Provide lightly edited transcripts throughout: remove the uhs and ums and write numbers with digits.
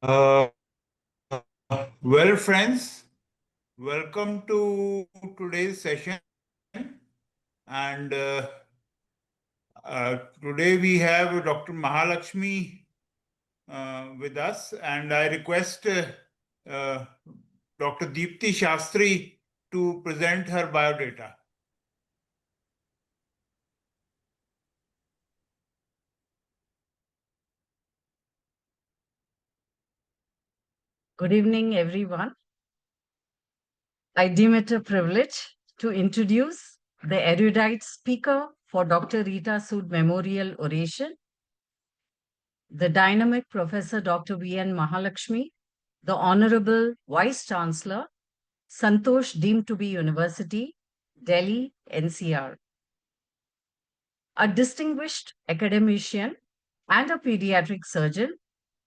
Uh, well, friends, welcome to today's session. And today we have Dr. Mahalakshmi with us, and I request uh, Dr. Deepti Shastri to present her biodata. Good evening, everyone. I deem it a privilege to introduce the erudite speaker for Dr. Rita Sood Memorial Oration, the dynamic Professor Dr. V.N. Mahalakshmi, the Honorable Vice Chancellor, Santosh Deemed to be University, Delhi, NCR. A distinguished academician and a pediatric surgeon,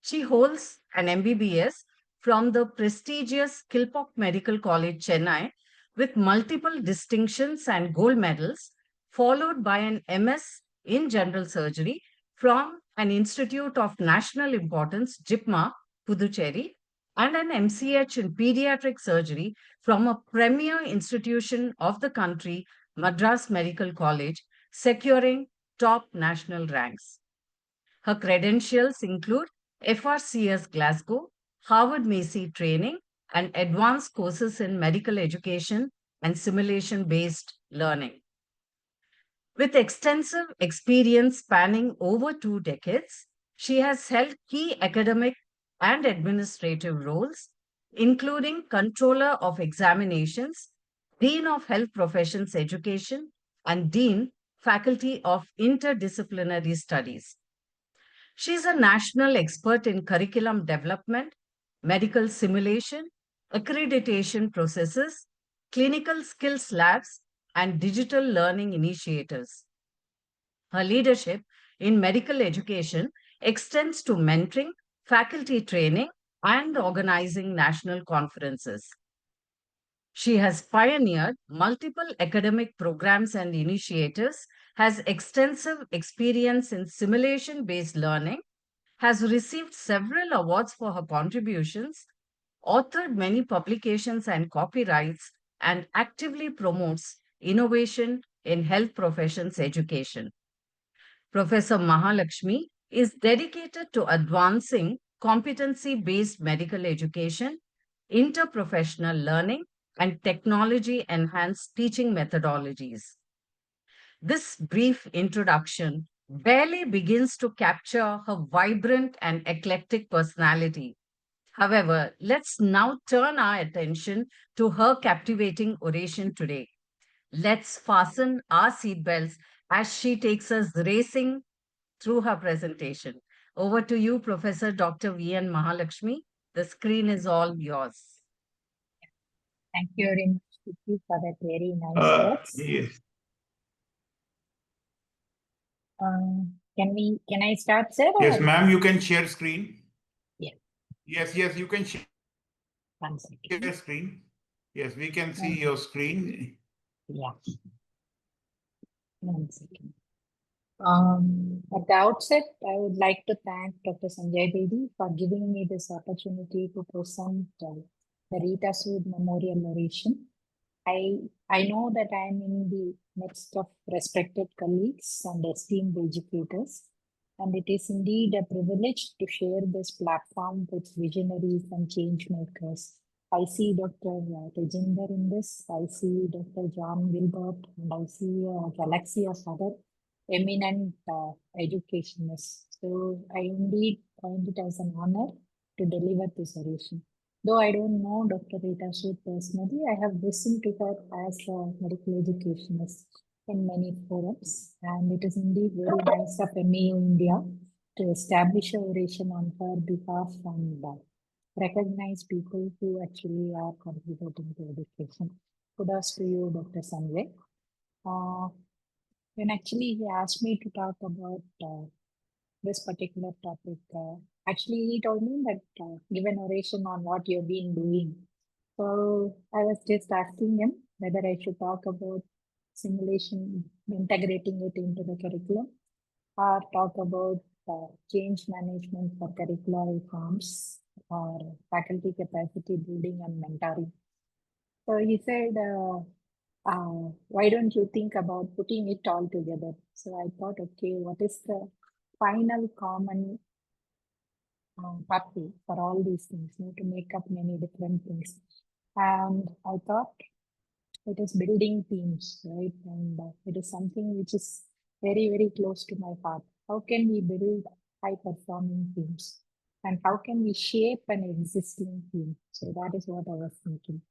she holds an MBBS from the prestigious Kilpauk Medical College, Chennai, with multiple distinctions and gold medals, followed by an MS in general surgery from an institute of national importance, JIPMA, Puducherry, and an MCH in pediatric surgery from a premier institution of the country, Madras Medical College, securing top national ranks. Her credentials include FRCS Glasgow, Harvard Macy training, and advanced courses in medical education and simulation based learning. With extensive experience spanning over 2 decades, she has held key academic and administrative roles, including Controller of Examinations, Dean of Health Professions Education, and Dean, Faculty of Interdisciplinary Studies. She is a national expert in curriculum development, medical simulation, accreditation processes, clinical skills labs, and digital learning initiatives. Her leadership in medical education extends to mentoring, faculty training, and organizing national conferences. She has pioneered multiple academic programs and initiatives, has extensive experience in simulation based learning, has received several awards for her contributions, authored many publications and copyrights, and actively promotes innovation in health professions education. Professor Mahalakshmi is dedicated to advancing competency based medical education, interprofessional learning, and technology enhanced teaching methodologies. This brief introduction barely begins to capture her vibrant and eclectic personality. However, let's now turn our attention to her captivating oration today. Let's fasten our seatbelts as she takes us racing through her presentation. Over to you, Professor Dr. V.N. Mahalakshmi. The screen is all yours. Thank you very much, Vicky, for that very nice words. Yes. Can I start, sir? Yes, ma'am, you can share screen. Yeah. Yes, you can share screen. Yes, we can see your screen. Yeah. 1 second. At the outset, I would like to thank Dr. Sanjay Bedi for giving me this opportunity to present the Rita Sood Memorial Oration. I know that I am in the midst of respected colleagues and esteemed educators, and it is indeed a privilege to share this platform with visionaries and change makers. I see Dr. Tejinder in this, I see Dr. John Gilbert, and I see a galaxy of other eminent educationists. So I indeed find it as an honor to deliver this oration. Though I don't know Dr. Rita Sood personally, I have listened to her as a medical educationist in many forums, and it is indeed very nice of MEUINDIA to establish an oration on her behalf and recognize people who actually are contributing to education. Kudos to you, Dr. Sanjay. When actually he asked me to talk about this particular topic, actually he told me that give an oration on what you've been doing. So I was just asking him whether I should talk about simulation, integrating it into the curriculum, or talk about change management for curricular reforms or faculty capacity building and mentoring. So he said, why don't you think about putting it all together? So I thought, okay, what is the final common pathway for all these things, to make up many different things? And I thought it is building teams, right? And it is something which is very, very close to my heart. How can we build high performing teams? And how can we shape an existing team? So that is what I was thinking.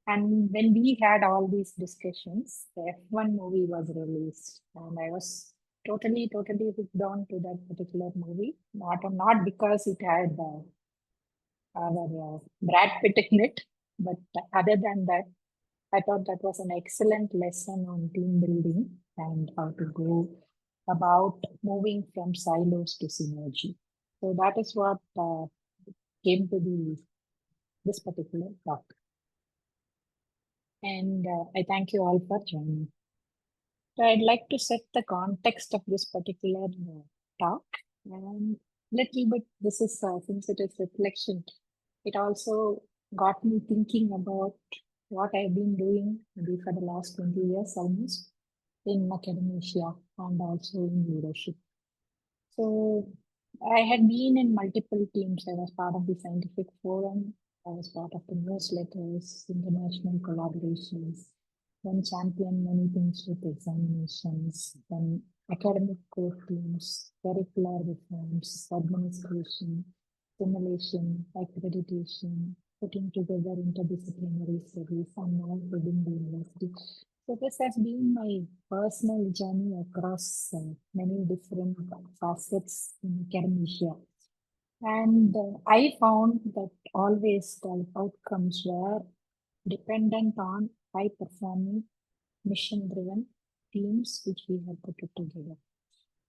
And when we had all these discussions, the F1 movie was released, and I was totally hooked on to that particular movie. Not because it had our Brad Pitt in it, but other than that, I thought that was an excellent lesson on team building and how to go about moving from silos to synergy. So that is what came to this particular talk. And I thank you all for joining. So I'd like to set the context of this particular talk, and little bit, this is since it is reflection, it also got me thinking about what I've been doing maybe for the last 20 years almost in academia and also in leadership. So I had been in multiple teams. I was part of the scientific forum. I was part of the newsletters, international collaborations, then championed many things with examinations, then academic core teams, curricular reforms, administration, simulation, accreditation, putting together interdisciplinary studies, and now heading the university. So this has been my personal journey across many different facets in academia. And I found that always the outcomes were dependent on high performing, mission driven teams which we have put it together.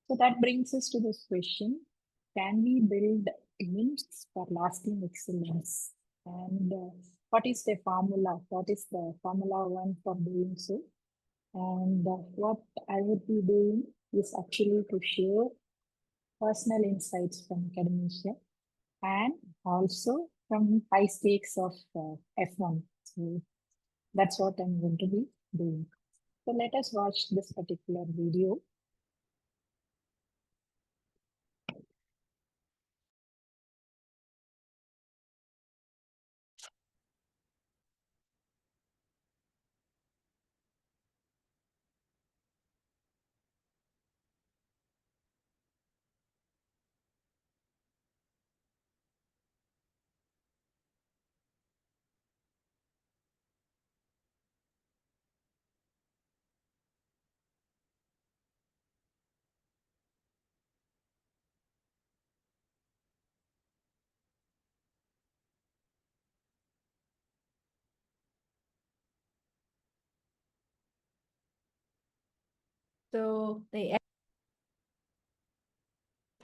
So that brings us to this question: can we build teams for lasting excellence? And what is the formula? What is the formula one for doing so? And what I would be doing is actually to share personal insights from academia and also from high stakes of F1. So that's what I'm going to be doing. So let us watch this particular video. So the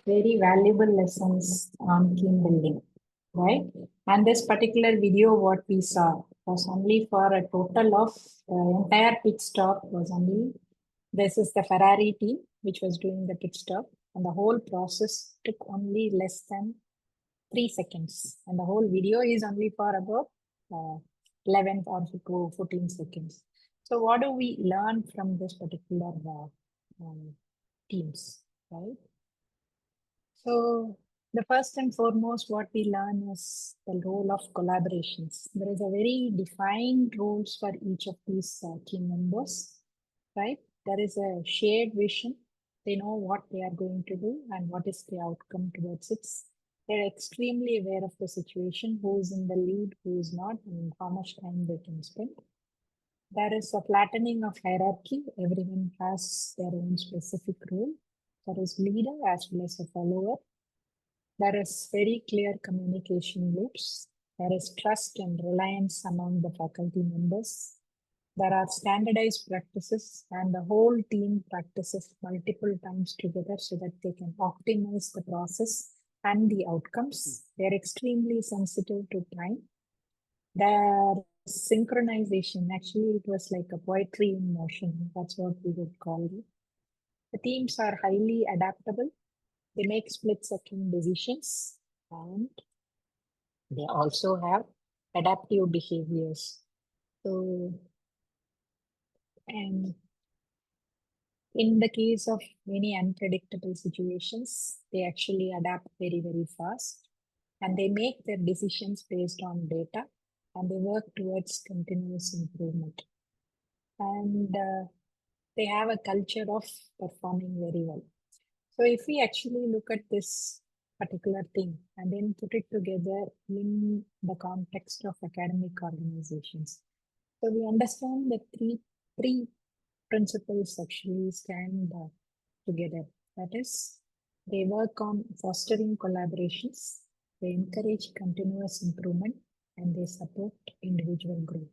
very valuable lessons on team building, right? And this particular video, what we saw was only for a total of entire pit stop was only, this is the Ferrari team, which was doing the pit stop, and the whole process took only less than 3 seconds. And the whole video is only for about 11 or 14 seconds. So what do we learn from this particular teams, right? So the first and foremost, what we learn is the role of collaborations. There is a very defined roles for each of these team members, right? There is a shared vision. They know what they are going to do and what is the outcome towards it. They're extremely aware of the situation, who is in the lead, who is not, and how much time they can spend. There is a flattening of hierarchy. Everyone has their own specific role. There is leader as well as a follower. There is very clear communication loops. There is trust and reliance among the faculty members. There are standardized practices, and the whole team practices multiple times together so that they can optimize the process and the outcomes. They're extremely sensitive to time. Their synchronization, actually, it was like a poetry in motion. That's what we would call it. The teams are highly adaptable. They make split-second decisions, and They also have adaptive behaviors. So, and in the case of many unpredictable situations, they actually adapt very, very fast, and they make their decisions based on data, and they work towards continuous improvement. And they have a culture of performing very well. So if we actually look at this particular thing and then put it together in the context of academic organizations, so we understand that three principles actually stand together. That is, they work on fostering collaborations, they encourage continuous improvement, and they support individual growth.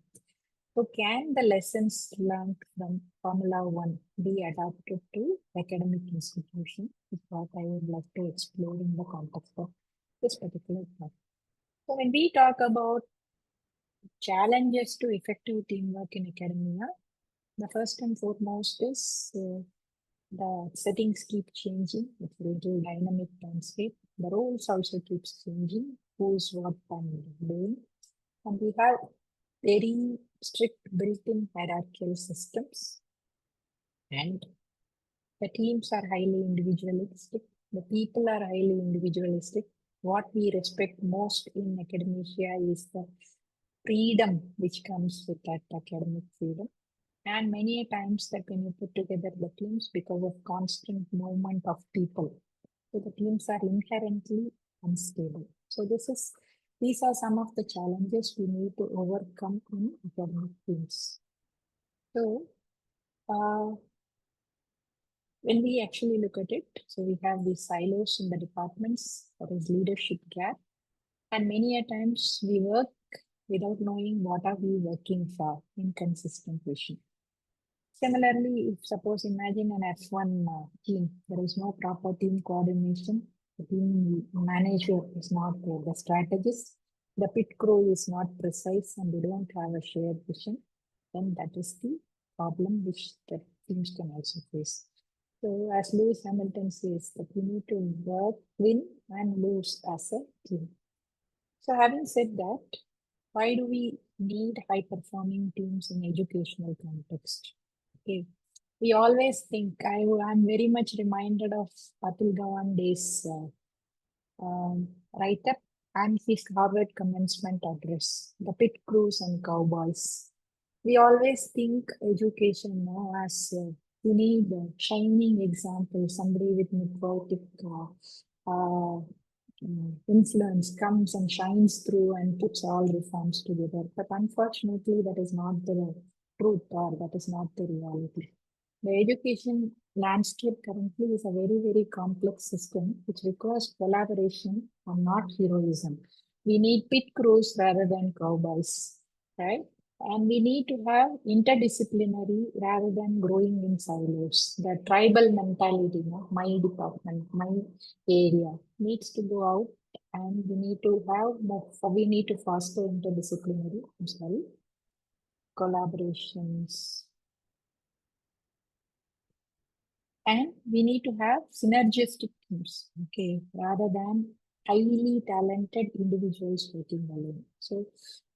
So can the lessons learned from Formula One be adapted to academic institutions? Is what I would like to explore in the context of this particular part. So when we talk about challenges to effective teamwork in academia, the first and foremost is the settings keep changing. It's a little dynamic landscape. The roles also keeps changing. Who's what and doing. And we have very strict built-in hierarchical systems. And the teams are highly individualistic. The people are highly individualistic. What we respect most in academia is the freedom which comes with that academic freedom. And many times that when you put together the teams because of constant movement of people, so the teams are inherently unstable. So these are some of the challenges we need to overcome in academic teams. So when we actually look at it, so we have these silos in the departments, that is leadership gap. And many a times we work without knowing what are we working for, inconsistent vision. Similarly, if suppose imagine an F1 team, there is no proper team coordination, the team manager is not the strategist, the pit crew is not precise, and they don't have a shared vision, then that is the problem which the teams can also face. So as Lewis Hamilton says, that we need to work, win and lose as a team. So having said that, why do we need high-performing teams in educational context? Okay, we always think, I'm very much reminded of Atul Gawande's write-up and his Harvard commencement address, The Pit Crews and Cowboys. We always think education as we need a shining example, somebody with network influence comes and shines through and puts all reforms together. But unfortunately, that is not the truth, or that is not the reality. The education landscape currently is a very, very complex system which requires collaboration and not heroism. We need pit crews rather than cowboys, right? And we need to have interdisciplinary rather than growing in silos. The tribal mentality, my department, my area needs to go out, and we need to have more, we need to foster interdisciplinary, collaborations. And we need to have synergistic teams, okay, rather than highly talented individuals working alone. So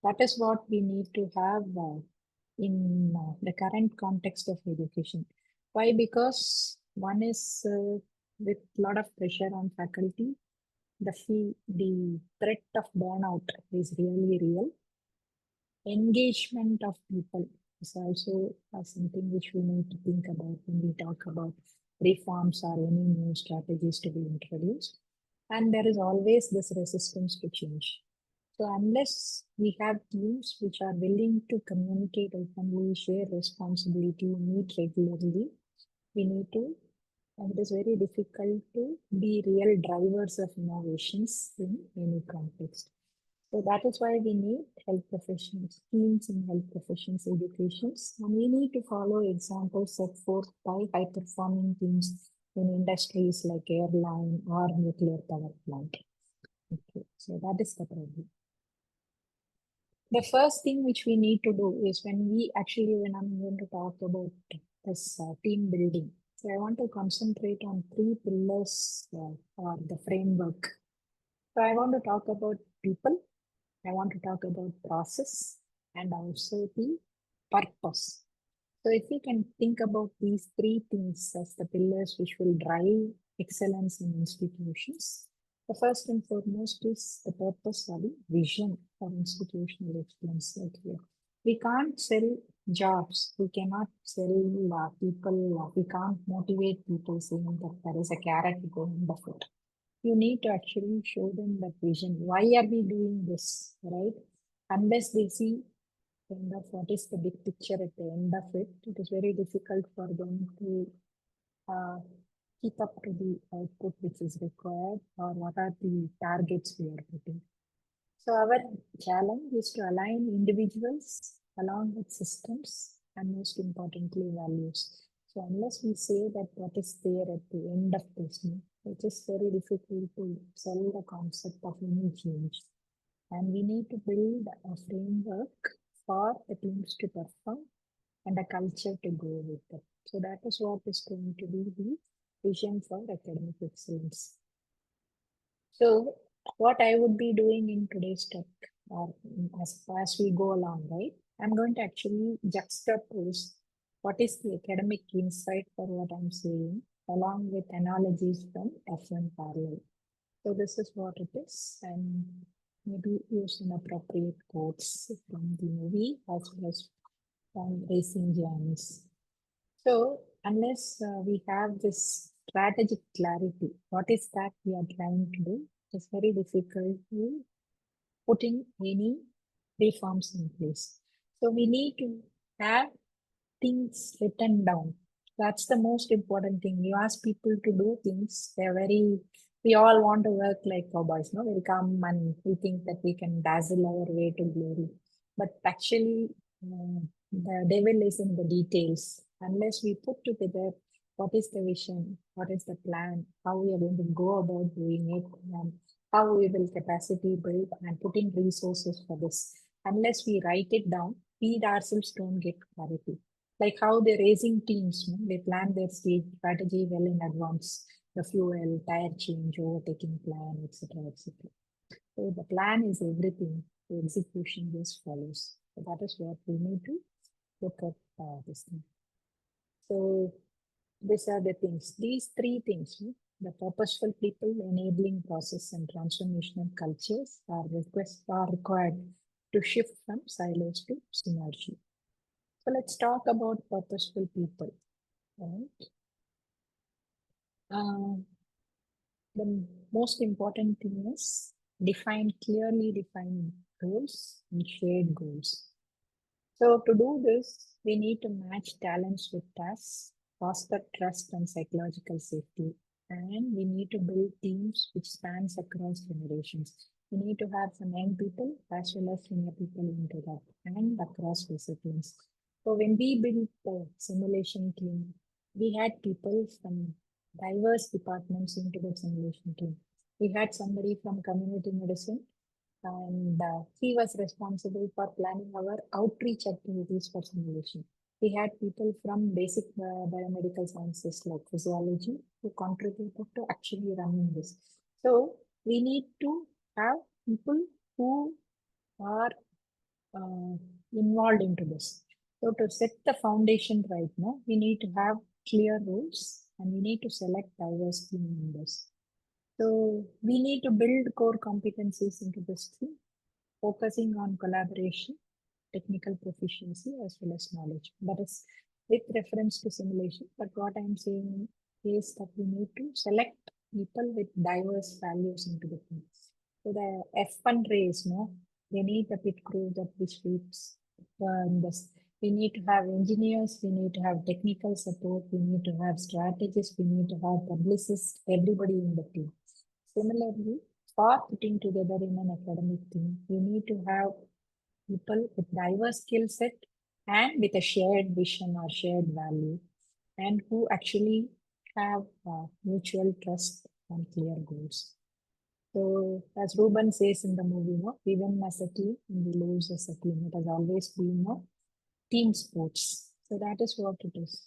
that is what we need to have in the current context of education. Why? Because one is with a lot of pressure on faculty, the threat of burnout is really real. Engagement of people is also something which we need to think about when we talk about reforms or any new strategies to be introduced. And there is always this resistance to change. So unless we have teams which are willing to communicate openly, share responsibility, meet regularly, we need to, and it is very difficult to be real drivers of innovations in any context. So that is why we need health professions, teams in health professions educations, and we need to follow examples set forth by high-performing teams in industries like airline or nuclear power plant. Okay, so that is the problem. The first thing which we need to do is when I'm going to talk about this team building. So I want to concentrate on 3 pillars or the framework. So I want to talk about people, I want to talk about process and also the purpose. So if we can think about these three things as the pillars which will drive excellence in institutions, the first and foremost is the purpose or the vision for institutional excellence. Like here, we can't sell jobs, we cannot sell people, we can't motivate people saying that there is a carrot to go in the foot. You need to actually show them that vision. Why are we doing this, right? Unless they see kind of what is the big picture at the end of it, it is very difficult for them to uh, keep up to the output which is required or what are the targets we are putting. So our challenge is to align individuals along with systems and most importantly values. So unless we say that what is there at the end of this, it is very difficult to sell the concept of any change. And we need to build a framework for the teams to perform and a culture to go with it. So that is what is going to be the vision for academic excellence. So what I would be doing in today's talk, or as we go along, right? I'm going to actually juxtapose what is the academic insight for what I'm saying, along with analogies from F1 parallel. So this is what it is, and maybe use an appropriate quotes from the movie as well as from Racing Giants. So unless we have this strategic clarity, what is that we are trying to do? It's very difficult to putting any reforms in place. So we need to have things written down. That's the most important thing. You ask people to do things, we all want to work like cowboys, no? We come and we think that we can dazzle our way to glory. But actually, the devil is in the details. Unless we put together what is the vision, what is the plan, how we are going to go about doing it, and how we will capacity build and putting resources for this. Unless we write it down, we ourselves don't get clarity. Like how the racing teams, they plan their strategy well in advance, the fuel, tire change, overtaking plan, etc., etc. So the plan is everything. The execution just follows. So that is what we need to look at this thing. So these are the things. These three things, the purposeful people, enabling process, and transformational cultures are required to shift from silos to synergy. So let's talk about purposeful people. Right? The most important thing is clearly define goals and shared goals. So to do this, we need to match talents with tasks, foster trust and psychological safety, and we need to build teams which spans across generations. We need to have some young people as well as senior people into that and across disciplines. So when we built the simulation team, we had people from diverse departments into the simulation team. We had somebody from community medicine, and he was responsible for planning our outreach activities for simulation. We had people from basic biomedical sciences like physiology who contributed to actually running this. So we need to have people who are involved into this. So to set the foundation right now, we need to have clear rules and we need to select diverse team members. So we need to build core competencies into this team, focusing on collaboration, technical proficiency, as well as knowledge. That is with reference to simulation. But what I'm saying is that we need to select people with diverse values into the team. So the F1 race, they need a pit crew that which fits this. We need to have engineers, we need to have technical support, we need to have strategists, we need to have publicists, everybody in the team. Similarly, for putting together in an academic team, we need to have people with diverse skill set and with a shared vision or shared value, and who actually have mutual trust and clear goals. So as Ruben says in the movie, we win as a team and we lose as a team. It has always been team sports. So that is what it is.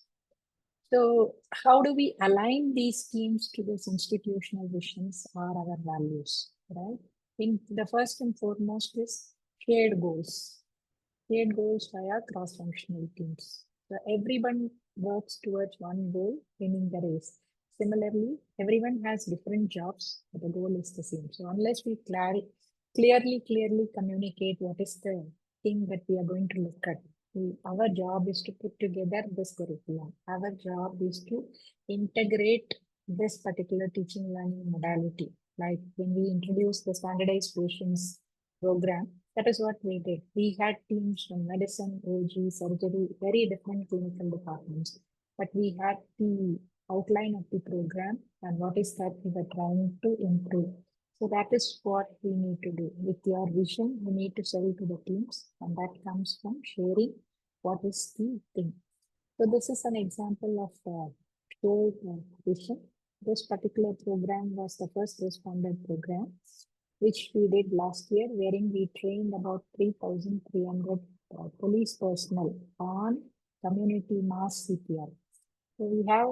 So how do we align these teams to this institutional visions or our values, right? I think the first and foremost is shared goals. Shared goals via cross-functional teams. So everyone works towards one goal, winning the race. Similarly, everyone has different jobs, but the goal is the same. So unless we clearly communicate what is the thing that we are going to look at, our job is to put together this curriculum. Our job is to integrate this particular teaching learning modality. Like when we introduced the standardized questions program, that is what we did. We had teams from medicine, OG, surgery, very different clinical departments. But we had the outline of the program and what is that we were trying to improve. So that is what we need to do. With your vision, we need to sell to the teams, and that comes from sharing what is the thing. So this is an example of shared vision. This particular program was the first responder program, which we did last year, wherein we trained about 3,300 police personnel on community mass CPR. So we have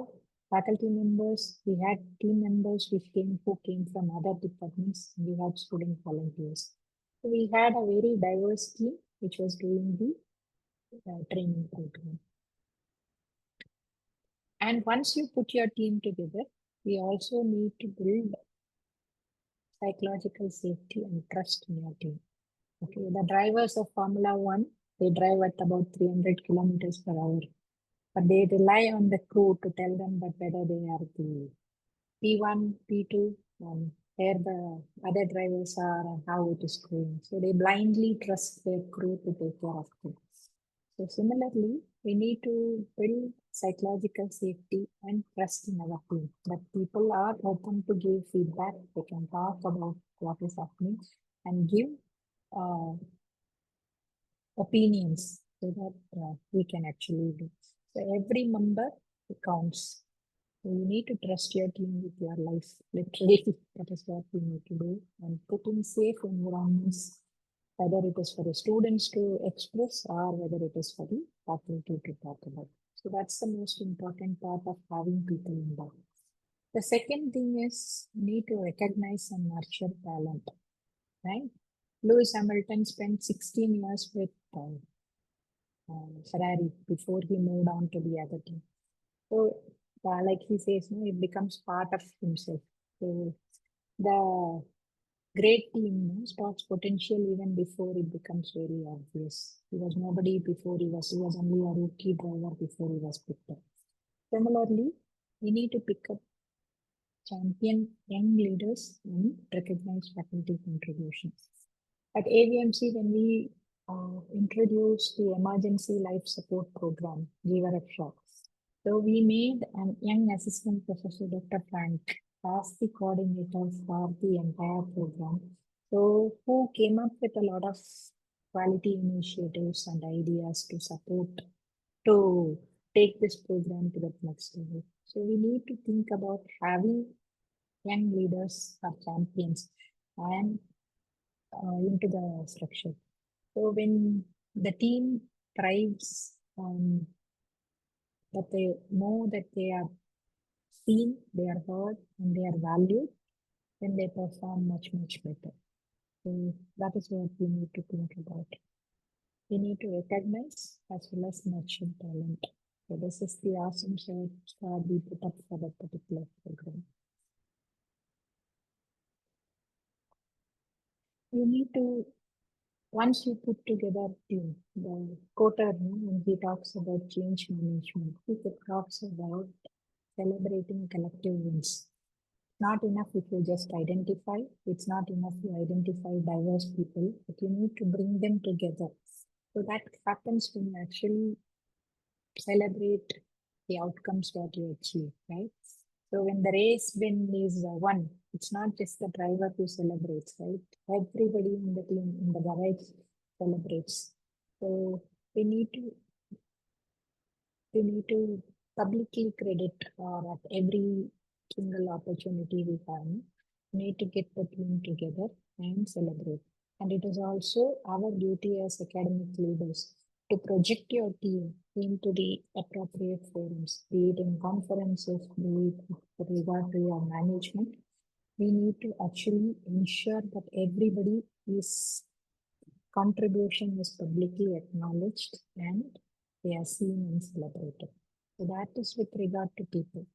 faculty members, we had team members who came from other departments, we had student volunteers. So we had a very diverse team which was doing the training program. And once you put your team together, we also need to build psychological safety and trust in your team. Okay, the drivers of Formula One, they drive at about 300 kilometers per hour, but they rely on the crew to tell them that whether they are the P1, P2, and where the other drivers are and how it is going. So they blindly trust their crew to take care of them. So similarly, we need to build psychological safety and trust in our team, that people are open to give feedback. They can talk about what is happening and give opinions so that we can actually do. So every member counts. So you need to trust your team with your life, literally. That is what we need to do, and put in safe environments, whether it is for the students to express or whether it is for the faculty to talk about. So that's the most important part of having people involved. The second thing is you need to recognize and nurture talent, right? Lewis Hamilton spent 16 years with Ferrari before he moved on to the other team. So, like he says, it becomes part of himself. So, the great team spots potential even before it becomes very obvious. He was nobody before he was only a rookie driver before he was picked up. Similarly, we need to pick up champion young leaders and recognize faculty contributions. At AVMC, when we introduced the emergency life support program, we were a shock. So we made an young assistant professor, Dr. Frank, as the coordinator for the entire program. So who came up with a lot of quality initiatives and ideas to support, to take this program to the next level. So we need to think about having young leaders or champions and into the structure. So when the team thrives, that they know that they are seen, they are heard, and they are valued, then they perform much better. So that is what we need to think about. We need to recognize as well as nurture talent. So this is the awesome set we put up for that particular program. You need to, once you put together team, the quota, when he talks about change management, he talks about celebrating collective wins. Not enough if you just identify, it's not enough to identify diverse people, but you need to bring them together. So that happens when you actually celebrate the outcomes that you achieve, right? So when the race win is won, it's not just the driver who celebrates, right? Everybody in the team, in the garage celebrates. So we need to publicly credit at every single opportunity we have. We need to get the team together and celebrate. And it is also our duty as academic leaders to project your team into the appropriate forums, be it in conferences, be it with regard to your management. We need to actually ensure that everybody is contribution is publicly acknowledged and they are seen and celebrated. So that is with regard to people.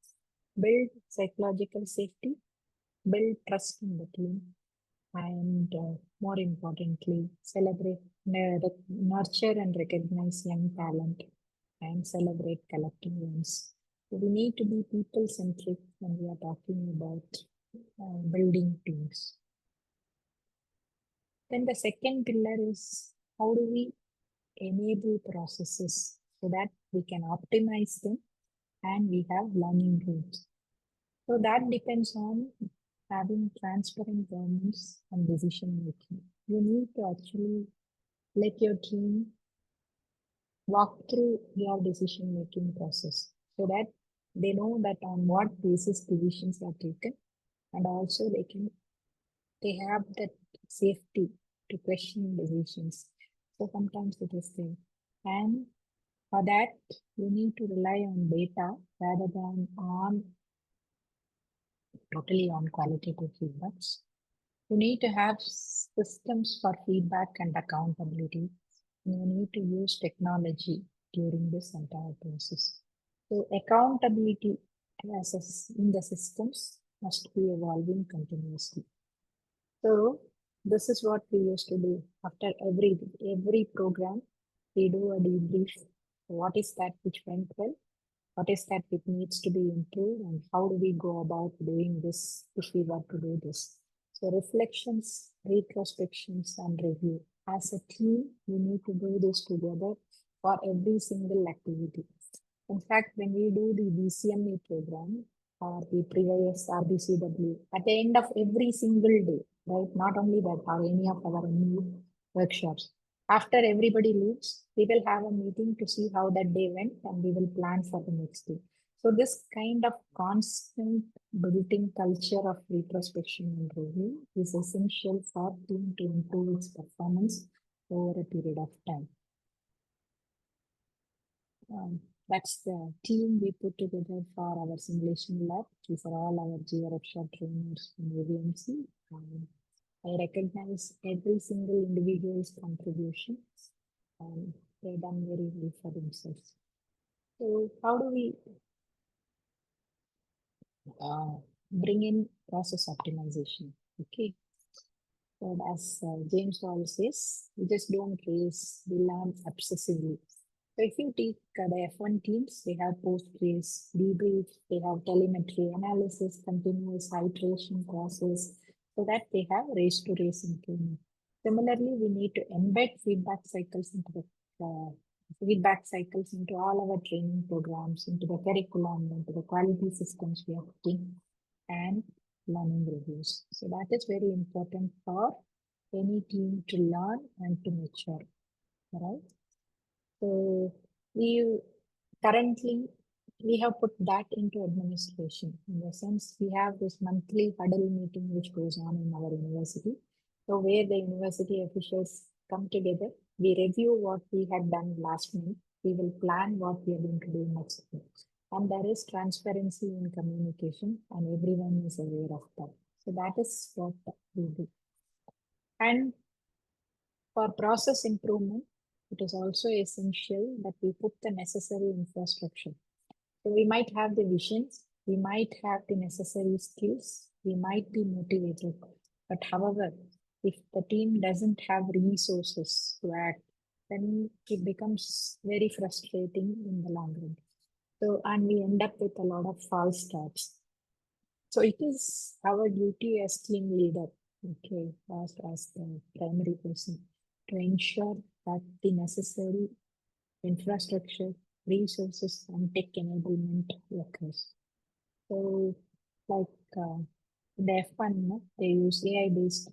Build psychological safety, build trust in the team, and more importantly, celebrate, nurture and recognize young talent and celebrate collective wins. So we need to be people-centric when we are talking about building teams. Then the second pillar is how do we enable processes so that we can optimize them and we have learning routes. So that depends on having transparent governance and decision making. You need to actually let your team walk through your decision making process so that they know that on what basis decisions are taken, and also they have that safety to question decisions. So sometimes it is there. And for that, you need to rely on data rather than totally on qualitative feedbacks. You need to have systems for feedback and accountability. You need to use technology during this entire process. So accountability in the systems must be evolving continuously. So this is what we used to do after every program. We do a debrief. What is that which went well? What is that which needs to be improved, and how do we go about doing this if we were to do this? So reflections, retrospections, and review. As a team, we need to do this together for every single activity. In fact, when we do the BCME program or the previous RBCW, at the end of every single day, right? Not only that, or any of our new workshops. After everybody leaves, we will have a meeting to see how that day went and we will plan for the next day. So this kind of constant building culture of retrospection and review is essential for team to improve its performance over a period of time. That's the team we put together for our simulation lab. These are all our GRF trainers from AVMC. I recognize every single individual's contribution, and they've done very well for themselves. So how do we bring in process optimization? Okay. So as James Hall says, we just don't race, we learn obsessively. So if you take the F1 teams, they have post-race, debrief, they have telemetry analysis, continuous iteration process, so that they have race-to-race improvement. Similarly, we need to embed feedback cycles into all our training programs, into the curriculum, into the quality systems we are putting, and learning reviews. So that is very important for any team to learn and to mature, right? So currently we have put that into administration. In the sense, we have this monthly huddle meeting which goes on in our university. So where the university officials come together, we review what we had done last month. We will plan what we are going to do next month. And there is transparency in communication, and everyone is aware of that. So that is what we do. And for process improvement, it is also essential that we put the necessary infrastructure. So we might have the visions, we might have the necessary skills, we might be motivated. But however, if the team doesn't have resources to act, then it becomes very frustrating in the long run. So, and we end up with a lot of false starts. So it is our duty as team leader, okay, as the primary person, to ensure that the necessary infrastructure, resources, and tech enablement occurs. So, like in the F1, they use AI-based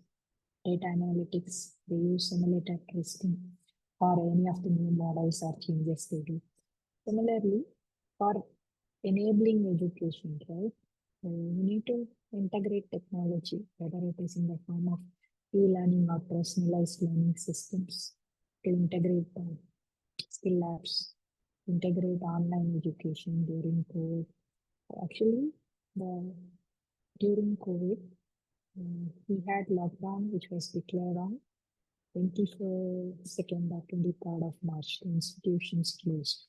data analytics, they use simulated testing for any of the new models or changes they do. Similarly, for enabling education, right? We need to integrate technology, whether it is in the form of e-learning or personalized learning systems, to integrate skill labs, integrate online education during COVID. Actually, during COVID, we had lockdown, which was declared on 22nd or 23rd of March, the institutions closed.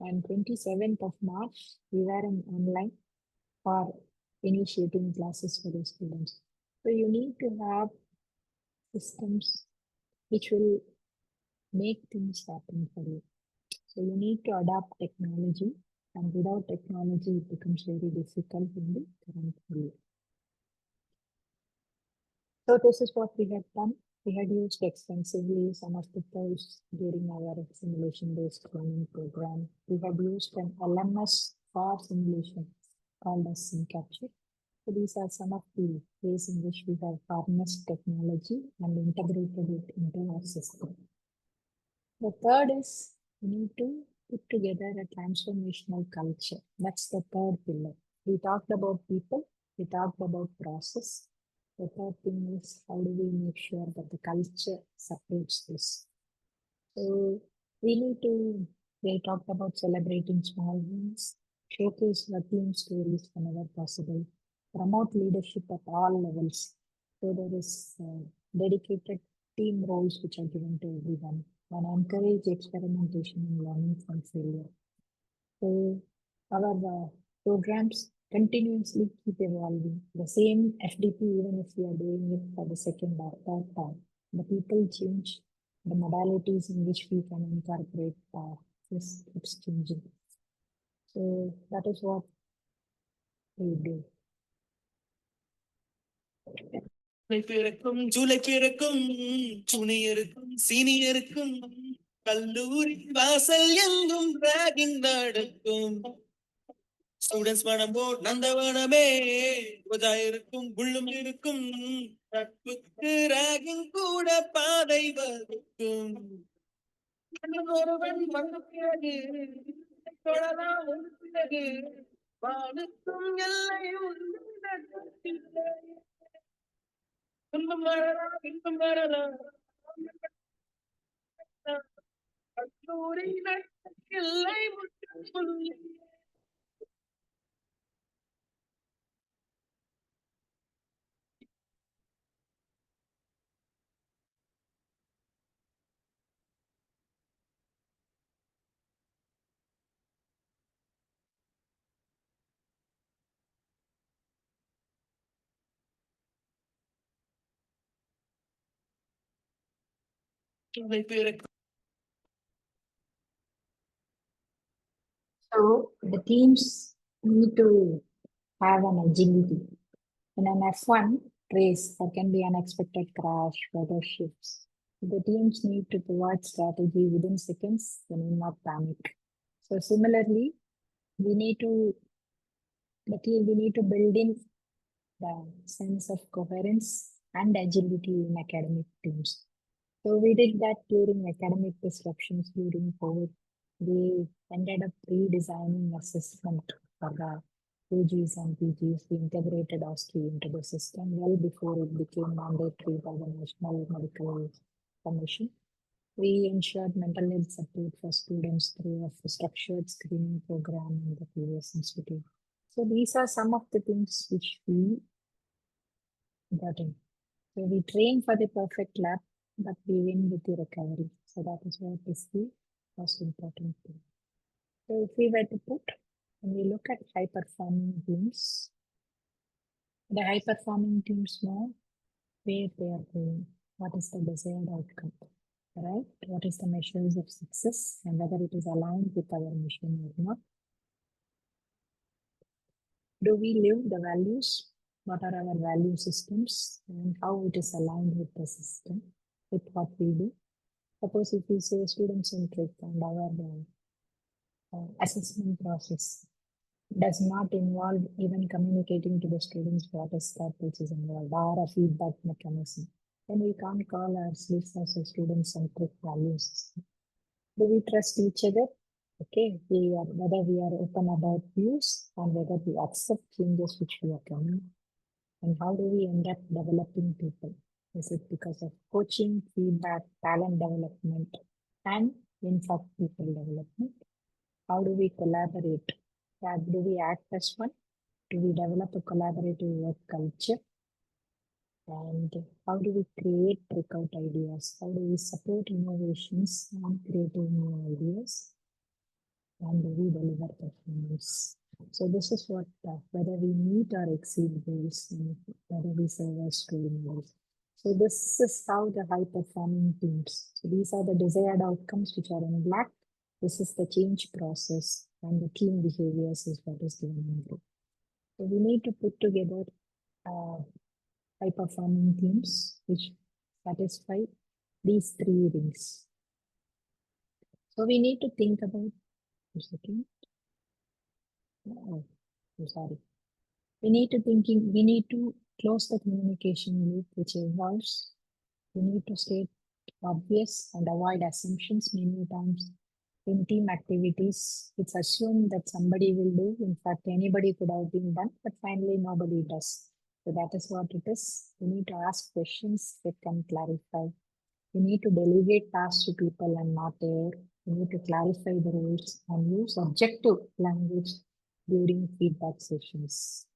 And 27th of March, we were in online for initiating classes for the students. So you need to have systems which will make things happen for you. So you need to adopt technology, and without technology, it becomes very difficult in the current world. So this is what we have done. We had used extensively some of the tools during our simulation-based learning program. We had used an LMS for simulation called as SimCapture. So these are some of the ways in which we have harnessed technology and integrated it into our system. The third is we need to put together a transformational culture. That's the third pillar. We talked about people, we talked about process. The third thing is how do we make sure that the culture supports this? So we talked about celebrating small wins, showcase the team stories whenever possible, promote leadership at all levels. So there is dedicated team roles which are given to everyone, and encourage experimentation and learning from failure. So our programs continuously keep evolving. The same FDP, even if we are doing it for the second or third time, the people change, the modalities in which we can incorporate this keeps changing. So that is what we do. பிறக்கும் ஜூலை பிறக்கும் ஜூனியருக்கும் சீனியருக்கும் கல்லூரி வாசல் எங்கும் ragging நடக்கும் students மனம் போல் நந்தவனமே இருக்கும் உள்ளும் இருக்கும் நட்புக்கு ராகிங் கூட பாதை வகுக்கும் ஒருவன் வந்த பிறகு தொடலாம் ஒரு பிறகு வானுக்கும் எல்லை இன்பம் வரலாம் இன்பம் வரலாம் கல்லூரி எல்லை முற்றும் பிறக்கும். So the teams need to have an agility. In an F1 race, there can be unexpected crash, weather shifts. The teams need to provide strategy within seconds and not panic. So similarly, we need to build in the sense of coherence and agility in academic teams. So we did that during academic disruptions during COVID. We ended up redesigning assessment for the UGs and PGs. We integrated OSCE into the system well before it became mandatory by the National Medical Commission. We ensured mental health support for students through a structured screening program in the previous institute. So these are some of the things which we got in. So we train for the perfect lab, but we win with the recovery. So that is what is the most important thing. So if we were to put, when we look at high performing teams, the high performing teams know where they are going, what is the desired outcome, right? What is the measures of success and whether it is aligned with our mission or not. Do we live the values? What are our value systems and how it is aligned with the system, with what we do? Suppose if we say student-centric and our assessment process does not involve even communicating to the students what is that which is involved or a feedback mechanism, then we can't call ourselves as a student-centric value system. Do we trust each other? Okay, whether we are open about views and whether we accept changes which we are coming. And how do we end up developing people? Is it because of coaching, feedback, talent development, and in fact people development? How do we collaborate? Do we act as one? Do we develop a collaborative work culture? And how do we create breakout ideas? How do we support innovations and creating new ideas? And do we deliver performance? So this is what, whether we meet or exceed goals, and whether we serve as role models. So this is how the high performing teams. So these are the desired outcomes which are in black. This is the change process, and the team behaviors is what is given in blue. So we need to put together high performing teams which satisfy these three rings. So we need to think about, a second. Oh, I'm sorry. We need to close the communication loop which involves, we need to state obvious and avoid assumptions. Many times in team activities, it's assumed that somebody will do. In fact, anybody could have been done, but finally nobody does. So that is what it is. We need to ask questions that can clarify. We need to delegate tasks to people and not air. We need to clarify the rules and use objective language during feedback sessions.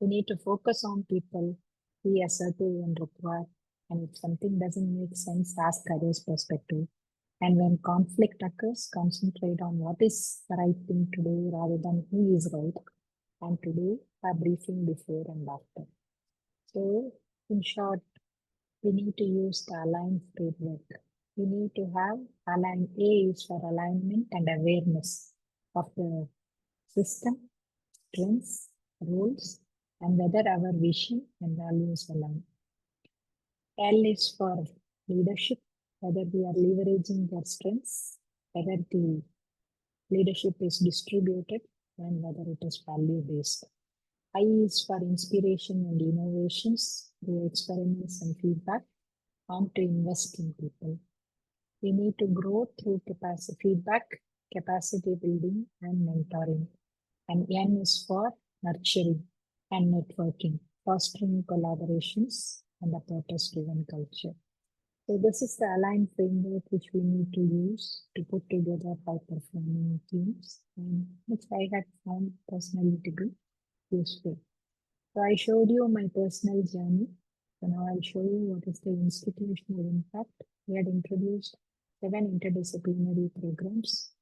We need to focus on people, be assertive when required, and if something doesn't make sense, ask others' perspective. And when conflict occurs, concentrate on what is the right thing to do rather than who is right, and to do a briefing before and after. So, in short, we need to use the align framework. We need to have align. A is for alignment and awareness of the system, strengths, roles, and whether our vision and values align. L is for leadership, whether we are leveraging their strengths, whether the leadership is distributed, and whether it is value based. I is for inspiration and innovations through experiments and feedback, and to invest in people. We need to grow through capacity feedback, capacity building, and mentoring. And N is for nurturing and networking, fostering collaborations and a purpose-driven culture. So this is the aligned framework which we need to use to put together high-performing teams, and which I had found personally to be useful. So I showed you my personal journey. So now I'll show you what is the institutional impact. We had introduced 7 interdisciplinary programs,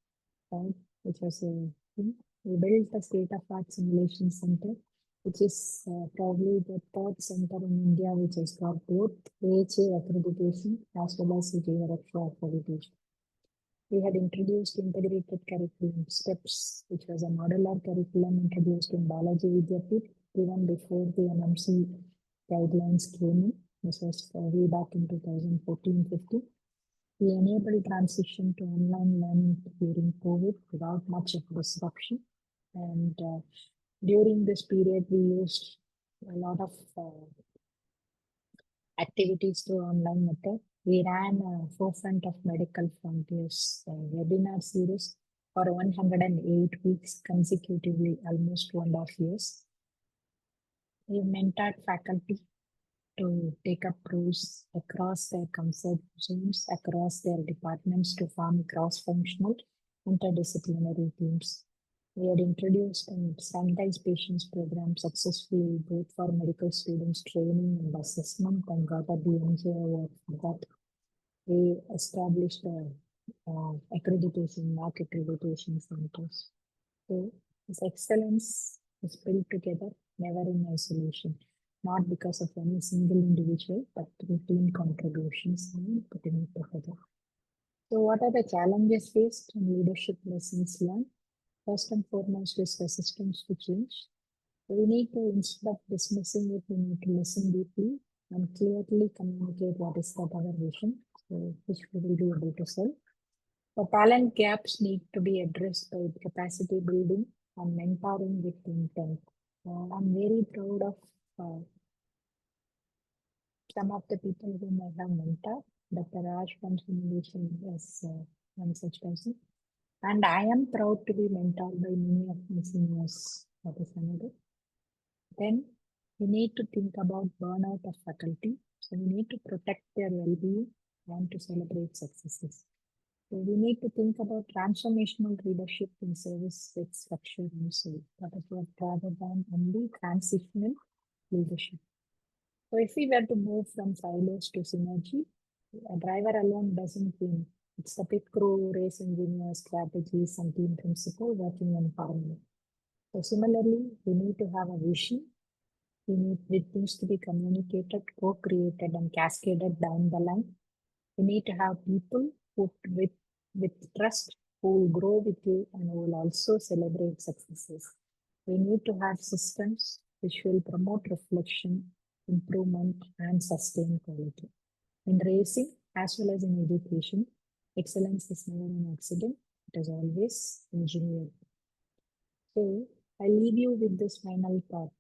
right, which was a thing. We built the state-of-art simulation center, which is probably the third center in India which has got both AHA accreditation as well as JRFA accreditation. We had introduced integrated curriculum steps, which was a modular curriculum introduced in Biology Vidyapeeth even before the NMC guidelines came in. This was way back in 2014-15. We enabled transition to online learning during COVID without much of disruption. And during this period, we used a lot of activities through online method. We ran a Forefront of Medical Frontiers webinar series for 108 weeks consecutively, almost 2.5 years. We mentored faculty to take up roles across their comfort zones, across their departments to form cross-functional interdisciplinary teams. We had introduced and standardized patients program successfully, both for medical students training and assessment, and got a BMJ award for that. We established accreditation, MAC accreditation centers. So this excellence is built together, never in isolation, not because of any single individual, but through team contributions and putting it together. So what are the challenges faced and leadership lessons learned? First and foremost is resistance to change. So we need to, instead of dismissing it, we need to listen deeply and clearly communicate what is that our vision, so which we will be able to solve. The talent gaps need to be addressed by capacity building and mentoring with intent. I'm very proud of some of the people whom I have mentored. Dr. Raj from Simulation is one such person. And I am proud to be mentored by many of my seniors. That is another. Then we need to think about burnout of faculty. So we need to protect their well-being and to celebrate successes. So we need to think about transformational leadership in service with structure and soul. That is what rather than only transitional leadership. So if we were to move from silos to synergy, a driver alone doesn't win. It's the pit crew, race engineer, strategies, and team principle working in harmony. So similarly, we need to have a vision. We need with things to be communicated, co-created, and cascaded down the line. We need to have people who, with trust, who will grow with you and who will also celebrate successes. We need to have systems which will promote reflection, improvement, and sustain quality. In racing as well as in education, excellence is never an accident, it is always engineered. So I leave you with this final thought.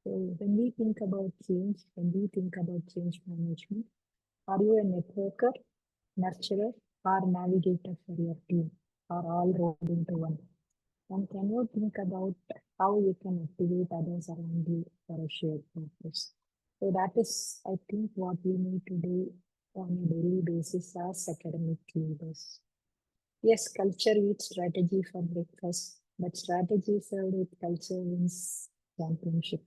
So when we think about change, when we think about change management, are you a networker, nurturer, or navigator for your team, or all rolled into one? And can you think about how you can activate others around you for a shared purpose? So that is, I think, what we need to do on a daily basis as academic leaders. Yes, culture eats strategy for breakfast, but strategy served with culture wins championship.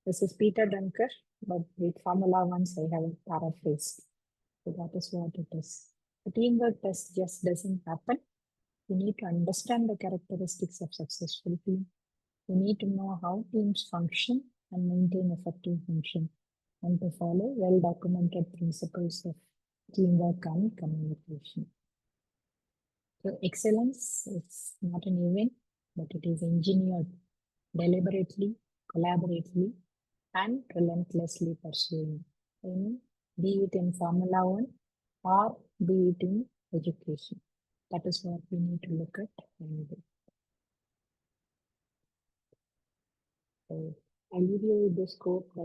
This is Peter Dunker, but with Formula One, I have a paraphrase. So that is what it is. The teamwork test just doesn't happen. You need to understand the characteristics of successful team. You need to know how teams function and maintain effective function, and to follow well-documented principles of teamwork and communication. So excellence is not an event, but it is engineered deliberately, collaboratively, and relentlessly pursuing. Be it in Formula One or be it in education. That is what we need to look at and do. So I leave you with this quote by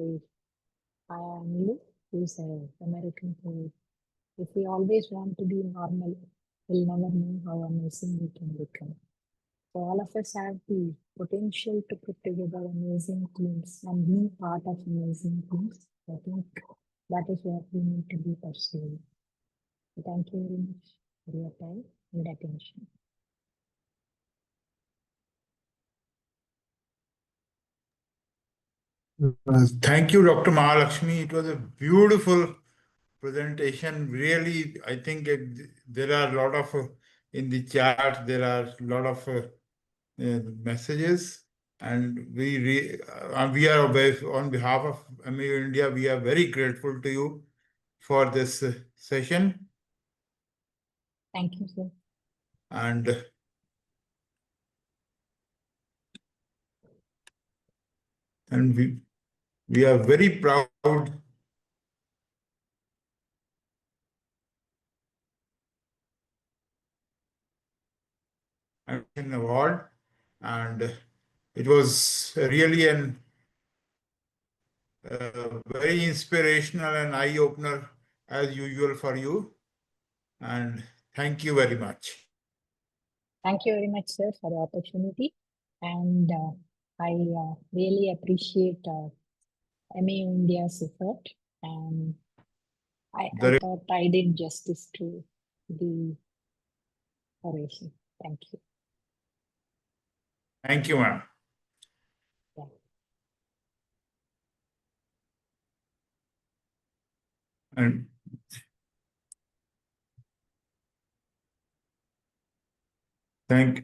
Maya Angelou, who is an American poet. If we always want to be normal, we'll never know how amazing we can become. So all of us have the potential to put together amazing teams and be part of amazing teams. I think that is what we need to be pursuing. So thank you very much for your time and attention. Thank you, Dr. Mahalakshmi. It was a beautiful presentation. Really, I think there are a lot of, in the chat, there are a lot of messages. And we are, on behalf of MEU India, we are very grateful to you for this session. Thank you, sir. And we are very proud an award, and it was really an very inspirational and eye-opener as usual for you. And thank you very much. Thank you very much, sir, for the opportunity. And I really appreciate MEU India's effort. And I thought I did justice to the oration. Thank you. Thank you, ma'am. Yeah. And thank